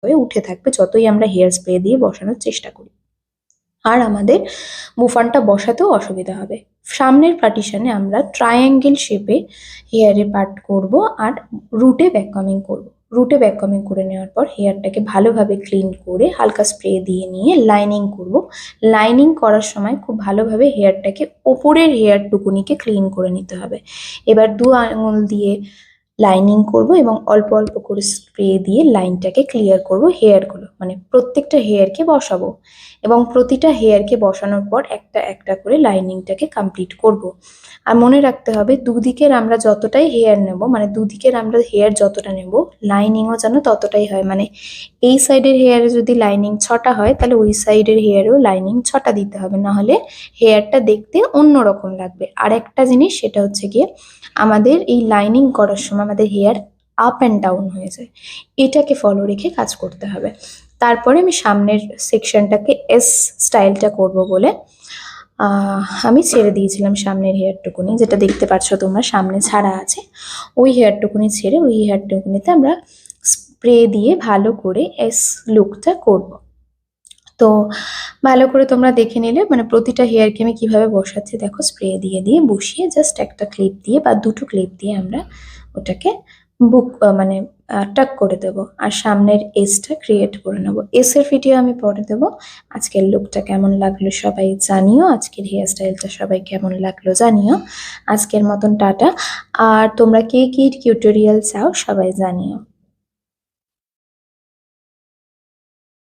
হয়ে উঠে থাকবে যতই আমরা হেয়ার স্প্রে দিয়ে বসানোর চেষ্টা করি। আর আমাদের বুফানটা বসাতেও অসুবিধা হবে। সামনের পার্টিশনে আমরা ট্রায়াঙ্গেল শেপে হেয়ারে পার্ট করব আর রুটে ব্যাককামিং করব। রুটে ব্যাককামিং করে নেওয়ার পর হেয়ারটাকে ভালোভাবে ক্লিন করে হালকা স্প্রে দিয়ে নিয়ে লাইনিং করব। লাইনিং করার সময় খুব ভালোভাবে হেয়ারটাকে ওপরের হেয়ারটুকুনিকে ক্লিন করে নিতে হবে। এবার 2 আঙুল দিয়ে লাইনিং করব এবং অল্প অল্প করে স্প্রে দিয়ে লাইনটাকে ক্লিয়ার করব হেয়ারগুলো, মানে প্রত্যেকটা হেয়ারকে বসাবো এবং প্রতিটা হেয়ারকে বসানোর পর একটা একটা করে লাইনিংটাকে কমপ্লিট করব। আর মনে রাখতে হবে দুদিকের আমরা যতটাই হেয়ার নেব, মানে দুদিকের আমরা হেয়ার যতটা নেব লাইনিংও যেন ততটাই হয়। মানে এই সাইডের হেয়ারে যদি লাইনিং 6টা হয় তাহলে ওই সাইডের হেয়ারেও লাইনিং 6টা দিতে হবে, নাহলে হেয়ারটা দেখতে অন্যরকম লাগবে। আর একটা জিনিস সেটা হচ্ছে গিয়ে আমাদের এই লাইনিং করার সময় আমাদের হেয়ার আপ অ্যান্ড ডাউন হয়ে যায়, এটাকে ফলো রেখে কাজ করতে হবে। তারপরে আমি সামনের সেকশনটাকে এস স্টাইলটা করব বলে আমি ছেড়ে দিয়েছিলাম সামনের হেয়ারটুকুনি, যেটা দেখতে পাচ্ছ তোমরা সামনে ছাড়া আছে। ওই হেয়ারটুকুনি ছেড়ে ওই হেয়ারটুকুনিতে আমরা স্প্রে দিয়ে ভালো করে এস লুকটা করব। তো ভালো করে তোমরা দেখে নিলে, মানে প্রতিটা হেয়ারকে আমি কিভাবে বসাচ্ছি দেখো, স্প্রে দিয়ে দিয়ে বসিয়ে জাস্ট একটা ক্লিপ দিয়ে বা দুটো ক্লিপ দিয়ে আমরা ওটাকে মানে টাক করে দেব আর সামনের এসটা ক্রিয়েট করে নেব। এসের ভিডিও আমি পরে দেবো। আজকের লুকটা কেমন লাগলো সবাই জানিও, আজকের হেয়ার স্টাইলটা সবাই কেমন লাগলো জানিও। আজকের মতন টাটা। আর তোমরা কে কি টিউটোরিয়াল চাও সবাই জানিও।